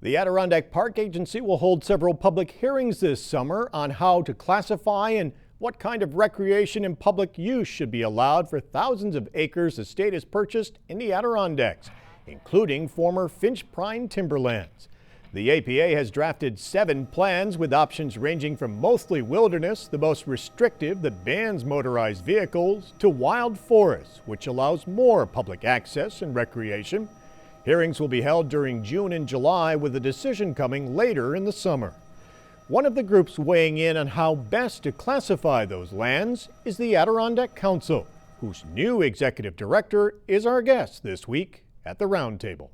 The Adirondack Park Agency will hold several public hearings this summer on how to classify and what kind of recreation and public use should be allowed for thousands of acres the state has purchased in the Adirondacks, including former Finch Prime timberlands. The APA has drafted 7 plans with options ranging from mostly wilderness, the most restrictive that bans motorized vehicles, to wild forests, which allows more public access and recreation. Hearings will be held during June and July, with a decision coming later in the summer. One of the groups weighing in on how best to classify those lands is the Adirondack Council, whose new executive director is our guest this week at the Roundtable.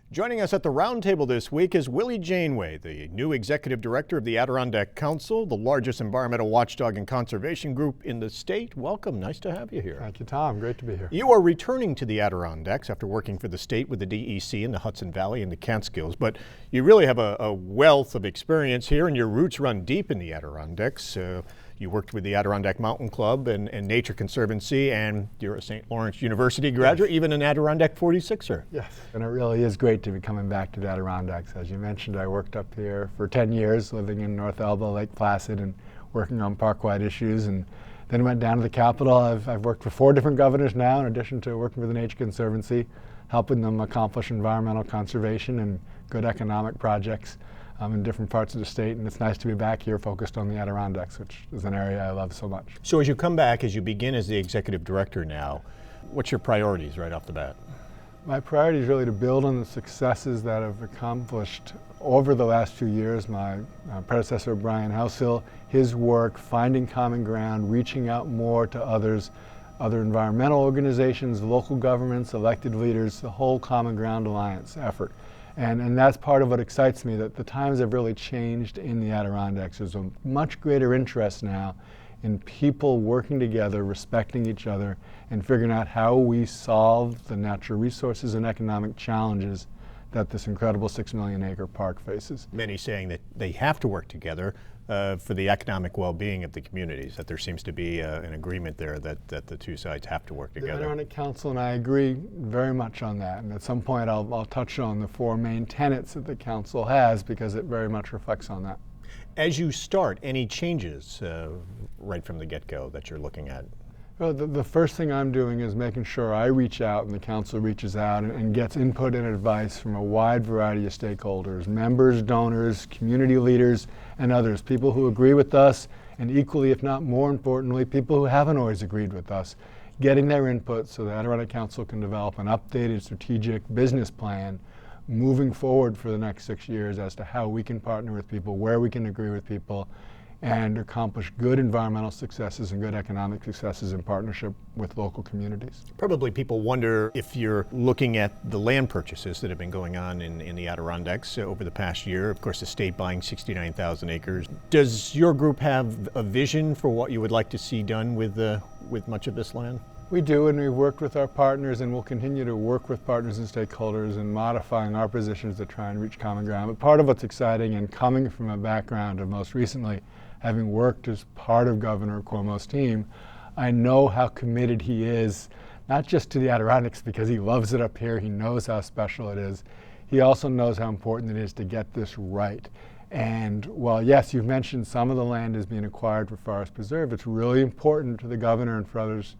Joining us at the Roundtable this week is Willie Janeway, the new executive director of the Adirondack Council, the largest environmental watchdog and conservation group in the state. Welcome. Nice to have you here. Thank you, Tom. Great to be here. You are returning to the Adirondacks after working for the state with the DEC in the Hudson Valley and the Catskills, but you really have a wealth of experience here, and your roots run deep in the Adirondacks. You worked with the Adirondack Mountain Club and Nature Conservancy, and you're a St. Lawrence University graduate, yes. Even an Adirondack 46er. Yes, and it really is great to be coming back to the Adirondacks. As you mentioned, I worked up here for 10 years, living in North Elba, Lake Placid, and working on park-wide issues, and then went down to the Capitol. I've worked for 4 different governors now, in addition to working for the Nature Conservancy, helping them accomplish environmental conservation and good economic projects in different parts of the state, and it's nice to be back here focused on the Adirondacks, which is an area I love so much. So as you come back, as you begin as the executive director now, what's your priorities right off the bat? My priority is really to build on the successes that I've accomplished over the last few years. My predecessor, Brian Househill, his work, finding common ground, reaching out more to others, other environmental organizations, local governments, elected leaders, the whole Common Ground Alliance effort. And that's part of what excites me, that the times have really changed in the Adirondacks. There's a much greater interest now in people working together, respecting each other, and figuring out how we solve the natural resources and economic challenges that this incredible 6 million acre park faces. Many saying that they have to work together for the economic well-being of the communities, that there seems to be an agreement there that the two sides have to work together. The Adirondack Council and I agree very much on that, and at some point I'll touch on the 4 main tenets that the council has, because it very much reflects on that. As you start, any changes right from the get-go that you're looking at? Well, the first thing I'm doing is making sure I reach out and the council reaches out and gets input and advice from a wide variety of stakeholders, members, donors, community leaders, and others, people who agree with us, and equally, if not more importantly, people who haven't always agreed with us, getting their input so the Adirondack Council can develop an updated strategic business plan moving forward for the next 6 years as to how we can partner with people, where we can agree with people, and accomplish good environmental successes and good economic successes in partnership with local communities. Probably people wonder if you're looking at the land purchases that have been going on in the Adirondacks over the past year. Of course, the state buying 69,000 acres. Does your group have a vision for what you would like to see done with much of this land? We do, and we've worked with our partners, and we'll continue to work with partners and stakeholders in modifying our positions to try and reach common ground. But part of what's exciting, and coming from a background of most recently having worked as part of Governor Cuomo's team, I know how committed he is, not just to the Adirondacks because he loves it up here, he knows how special it is, he also knows how important it is to get this right. And while yes, you've mentioned some of the land is being acquired for Forest Preserve, it's really important to the governor and for others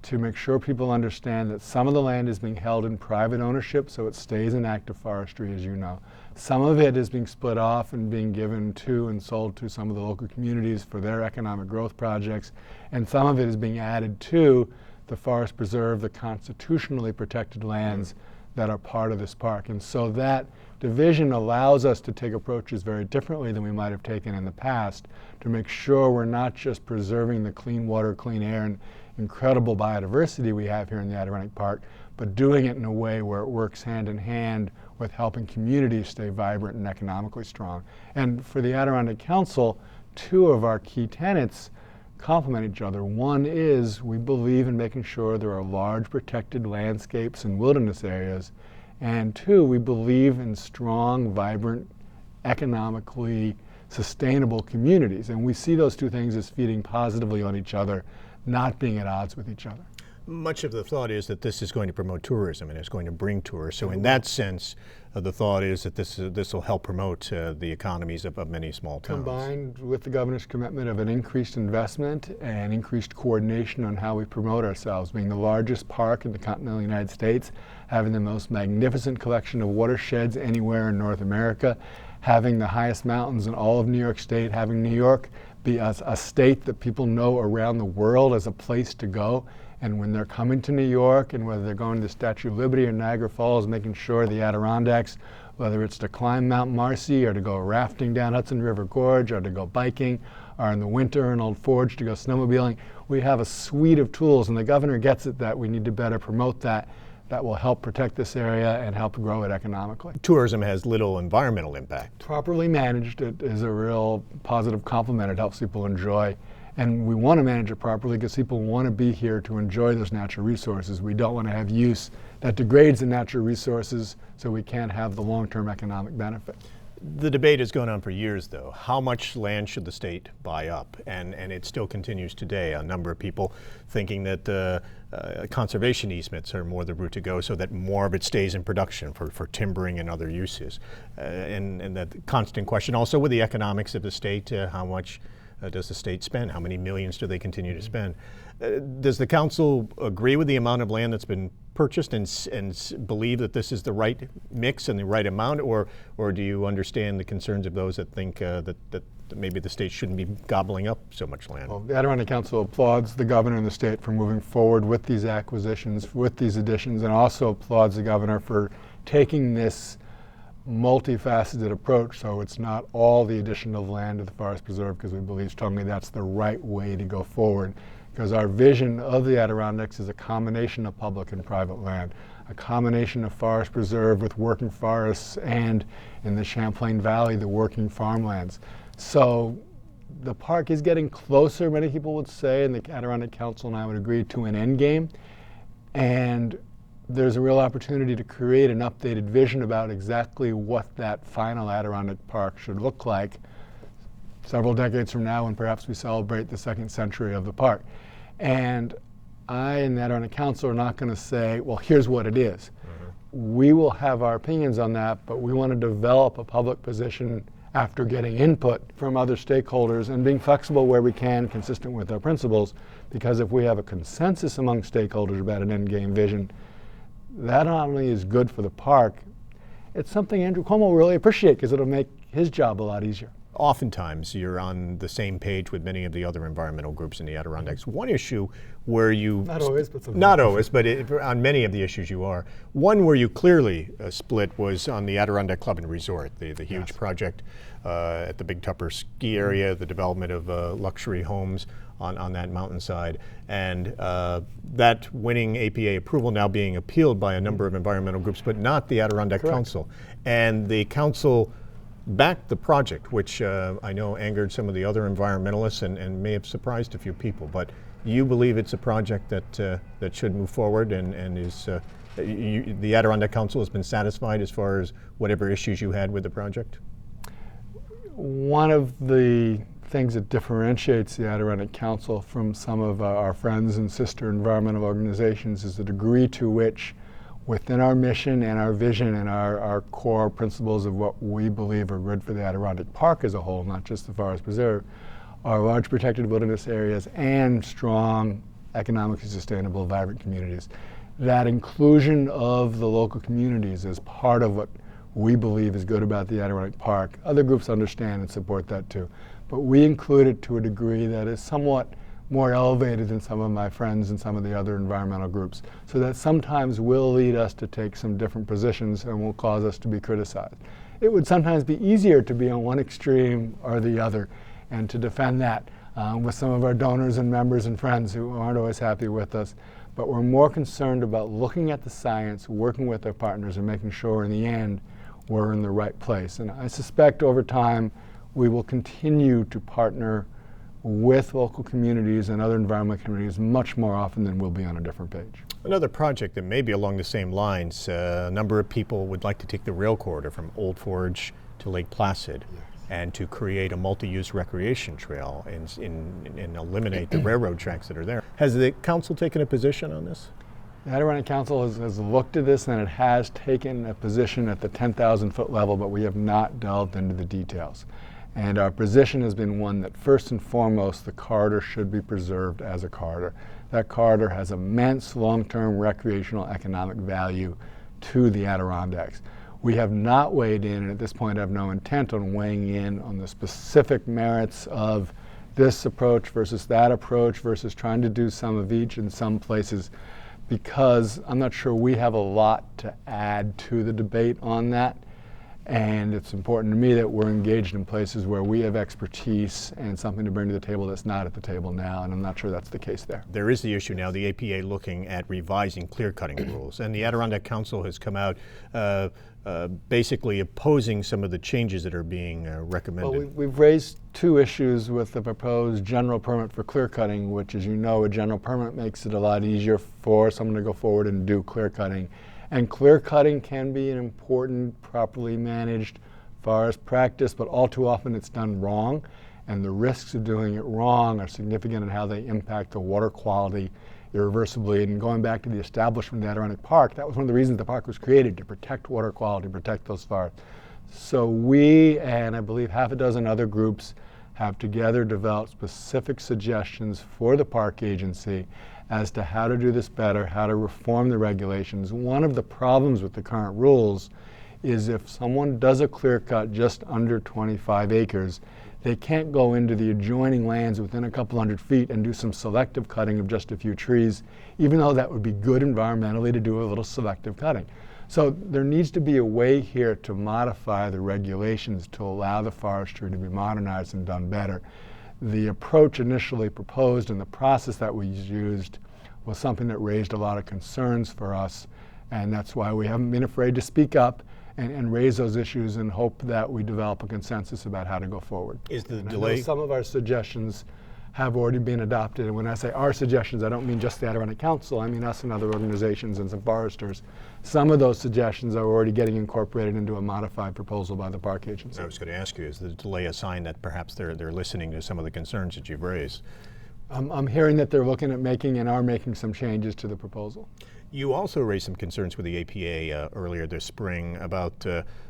to make sure people understand that some of the land is being held in private ownership, so it stays in active forestry, as you know. Some of it is being split off and being given to and sold to some of the local communities for their economic growth projects, and some of it is being added to the Forest Preserve, the constitutionally protected lands that are part of this park. And so that division allows us to take approaches very differently than we might have taken in the past to make sure we're not just preserving the clean water, clean air, and incredible biodiversity we have here in the Adirondack Park, but doing it in a way where it works hand in hand with helping communities stay vibrant and economically strong. And for the Adirondack Council, 2 of our key tenets complement each other. One is we believe in making sure there are large protected landscapes and wilderness areas, and 2, we believe in strong, vibrant, economically sustainable communities. And we see those 2 things as feeding positively on each other, not being at odds with each other. Much of the thought is that this is going to promote tourism and it's going to bring tourists. So in that sense, the thought is that this will help promote the economies of many small towns. Combined with the governor's commitment of an increased investment and increased coordination on how we promote ourselves, being the largest park in the continental United States, having the most magnificent collection of watersheds anywhere in North America, having the highest mountains in all of New York State, having New York be a state that people know around the world as a place to go. And when they're coming to New York, and whether they're going to the Statue of Liberty or Niagara Falls, making sure the Adirondacks, whether it's to climb Mount Marcy or to go rafting down Hudson River Gorge or to go biking, or in the winter in Old Forge to go snowmobiling, we have a suite of tools, and the governor gets it that we need to better promote that. That will help protect this area and help grow it economically. Tourism has little environmental impact. Properly managed, it is a real positive complement. It helps people enjoy. And we want to manage it properly because people want to be here to enjoy those natural resources. We don't want to have use that degrades the natural resources, so we can't have the long-term economic benefit. The debate has gone on for years, though. How much land should the state buy up? And it still continues today. A number of people thinking that conservation easements are more the route to go, so that more of it stays in production for timbering and other uses. And that constant question also with the economics of the state, how much does the state spend? How many millions do they continue to spend? Does the council agree with the amount of land that's been purchased and believe that this is the right mix and the right amount, or do you understand the concerns of those that think that maybe the state shouldn't be gobbling up so much land? Well, the Adirondack Council applauds the governor and the state for moving forward with these acquisitions, with these additions, and also applauds the governor for taking this multifaceted approach, so it's not all the addition of land to the forest preserve, because we believe strongly that's the right way to go forward, because our vision of the Adirondacks is a combination of public and private land, a combination of forest preserve with working forests, and in the Champlain Valley, the working farmlands. So the park is getting closer, many people would say, and the Adirondack Council and I would agree, to an end game. And there's a real opportunity to create an updated vision about exactly what that final Adirondack Park should look like several decades from now, when perhaps we celebrate the 2nd century of the park. And I and the Adirondack Council are not going to say, well, here's what it is. We will have our opinions on that, but we want to develop a public position after getting input from other stakeholders and being flexible where we can, consistent with our principles, because if we have a consensus among stakeholders about an end game vision, that not only is good for the park, it's something Andrew Cuomo will really appreciate, because it'll make his job a lot easier. Oftentimes you're on the same page with many of the other environmental groups in the Adirondacks. One issue where you... Not always, but sometimes. Not always, but on many of the issues you are. One where you clearly split was on the Adirondack Club and Resort, the huge project at the Big Tupper ski area, the development of luxury homes on that mountainside, and that winning APA approval now being appealed by a number of environmental groups, but not the Adirondack Council. And the council backed the project, which I know angered some of the other environmentalists and may have surprised a few people. But you believe it's a project that should move forward, and is the Adirondack Council has been satisfied as far as whatever issues you had with the project? One of the things that differentiates the Adirondack Council from some of our friends and sister environmental organizations is the degree to which, within our mission and our vision and our core principles of what we believe are good for the Adirondack Park as a whole, not just the Forest Preserve, are large protected wilderness areas and strong, economically sustainable, vibrant communities. That inclusion of the local communities is part of what we believe is good about the Adirondack Park. Other groups understand and support that too. But we include it to a degree that is somewhat more elevated than some of my friends and some of the other environmental groups, so that sometimes will lead us to take some different positions and will cause us to be criticized. It would sometimes be easier to be on one extreme or the other and to defend that with some of our donors and members and friends who aren't always happy with us. But we're more concerned about looking at the science, working with our partners, and making sure in the end we're in the right place. And I suspect over time we will continue to partner with local communities and other environmental communities much more often than we'll be on a different page. Another project that may be along the same lines, a number of people would like to take the rail corridor from Old Forge to Lake Placid, and to create a multi-use recreation trail and eliminate the railroad tracks that are there. Has the council taken a position on this? The Adirondack Council has looked at this, and it has taken a position at the 10,000 foot level, but we have not delved into the details. And our position has been one that first and foremost the corridor should be preserved as a corridor. That corridor has immense long-term recreational economic value to the Adirondacks. We have not weighed in, and at this point have no intent on weighing in on the specific merits of this approach versus that approach versus trying to do some of each in some places, because I'm not sure we have a lot to add to the debate on that. And it's important to me that we're engaged in places where we have expertise and something to bring to the table that's not at the table now, and I'm not sure that's the case there. There is the issue now, the APA looking at revising clearcutting rules, and the Adirondack Council has come out basically opposing some of the changes that are being recommended. Well, we've raised two issues with the proposed general permit for clearcutting, which, as you know, a general permit makes it a lot easier for someone to go forward and do clearcutting. And clearcutting can be an important, properly managed forest practice, but all too often it's done wrong, and the risks of doing it wrong are significant in how they impact the water quality irreversibly. And going back to the establishment of the Adirondack Park, that was one of the reasons the park was created, to protect water quality, protect those forests. So we, and I believe half a dozen other groups, have together developed specific suggestions for the park agency as to how to do this better, how to reform the regulations. One of the problems with the current rules is if someone does a clear cut just under 25 acres, they can't go into the adjoining lands within a couple hundred feet and do some selective cutting of just a few trees, even though that would be good environmentally to do a little selective cutting. So there needs to be a way here to modify the regulations to allow the forestry to be modernized and done better. The approach initially proposed and the process that was used was something that raised a lot of concerns for us, and that's why we haven't been afraid to speak up and raise those issues and hope that we develop a consensus about how to go forward. Is the And delay? I know some of our suggestions have already been adopted, and when I say our suggestions, I don't mean just the Adirondack Council, I mean us and other organizations and some foresters. Some of those suggestions are already getting incorporated into a modified proposal by the park agency. I was going to ask you, is the delay a sign that perhaps they're listening to some of the concerns that you've raised? I'm hearing that they're looking at making and are making some changes to the proposal. You also raised some concerns with the APA earlier this spring about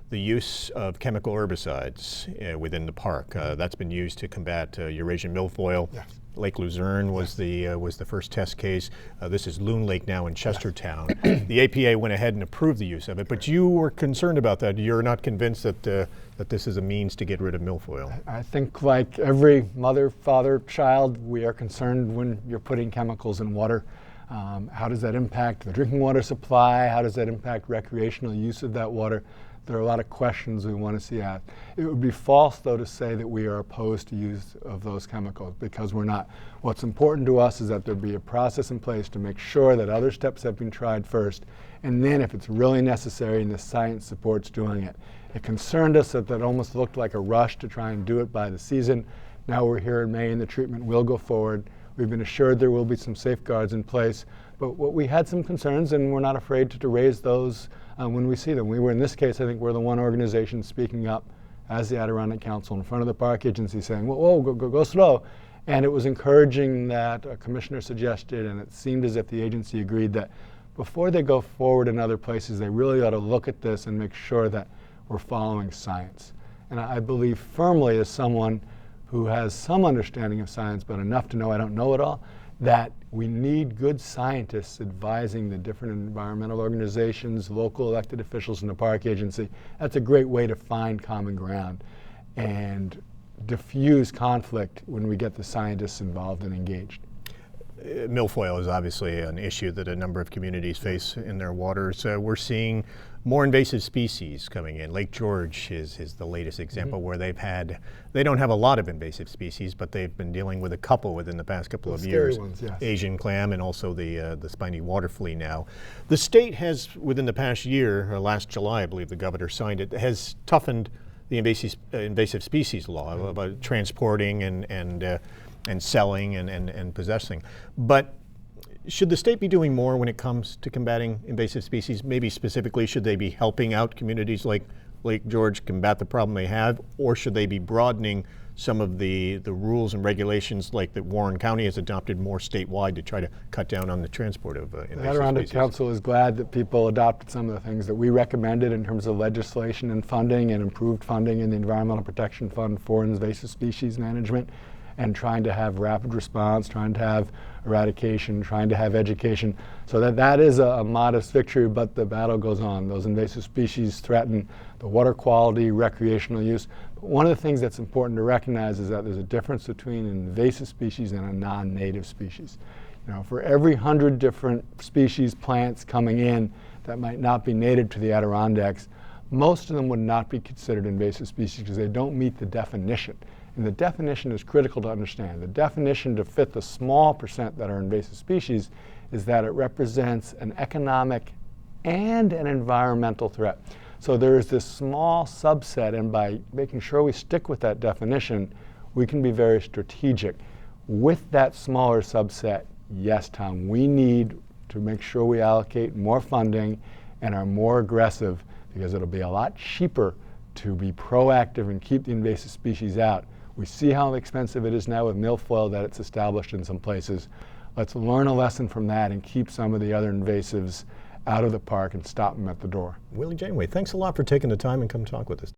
the use of chemical herbicides within the park. That's been used to combat Eurasian milfoil. Yes. Lake Luzerne was the first test case. This is Loon Lake now in Chestertown. The APA went ahead and approved the use of it, but you were concerned about that. You're not convinced that that this is a means to get rid of milfoil. I think, like every mother, father, child, we are concerned when you're putting chemicals in water. How does that impact the drinking water supply? How does that impact recreational use of that water? There are a lot of questions we want to see asked. It would be false, though, to say that we are opposed to use of those chemicals, because we're not. What's important to us is that there be a process in place to make sure that other steps have been tried first, and then if it's really necessary and the science supports doing it. It concerned us that almost looked like a rush to try and do it by the season. Now we're here in May and the treatment will go forward. We've been assured there will be some safeguards in place, but we had some concerns, and we're not afraid to raise those when we see them. We were, in this case, I think we're the one organization speaking up as the Adirondack Council in front of the park agency saying, whoa, go slow. And it was encouraging that a commissioner suggested, and it seemed as if the agency agreed, that before they go forward in other places, they really ought to look at this and make sure that we're following science. And I believe firmly, as someone who has some understanding of science, but enough to know I don't know it all, that we need good scientists advising the different environmental organizations, local elected officials, and the park agency. That's a great way to find common ground and diffuse conflict when we get the scientists involved and engaged. Milfoil is obviously an issue that a number of communities face in their waters. We're seeing more invasive species coming in. Lake George is the latest example where they don't have a lot of invasive species, but they've been dealing with a couple within the past couple of years. Ones, yes. Asian clam and also the spiny water flea now. The state has, within the past year, or last July, I believe the governor signed it, has toughened the invasive species law about transporting and selling and possessing. But should the state be doing more when it comes to combating invasive species? Maybe specifically, should they be helping out communities like Lake George combat the problem they have, or should they be broadening some of the rules and regulations like that Warren County has adopted more statewide to try to cut down on the transport of invasive The Adirondack species? Council is glad that people adopted some of the things that we recommended in terms of legislation and funding, and improved funding in the Environmental Protection Fund for invasive species management, and trying to have rapid response, trying to have eradication, trying to have education. So that is a modest victory, but the battle goes on. Those invasive species threaten the water quality, recreational use. But one of the things that's important to recognize is that there's a difference between an invasive species and a non-native species. You know, for every 100 different species, plants coming in that might not be native to the Adirondacks, most of them would not be considered invasive species because they don't meet the definition. And the definition is critical to understand. The definition to fit the small percent that are invasive species is that it represents an economic and an environmental threat. So there is this small subset, and by making sure we stick with that definition, we can be very strategic. With that smaller subset, yes, Tom, we need to make sure we allocate more funding and are more aggressive, because it'll be a lot cheaper to be proactive and keep the invasive species out. We see how expensive it is now with milfoil that it's established in some places. Let's learn a lesson from that and keep some of the other invasives out of the park and stop them at the door. Willie Janeway, thanks a lot for taking the time and come talk with us.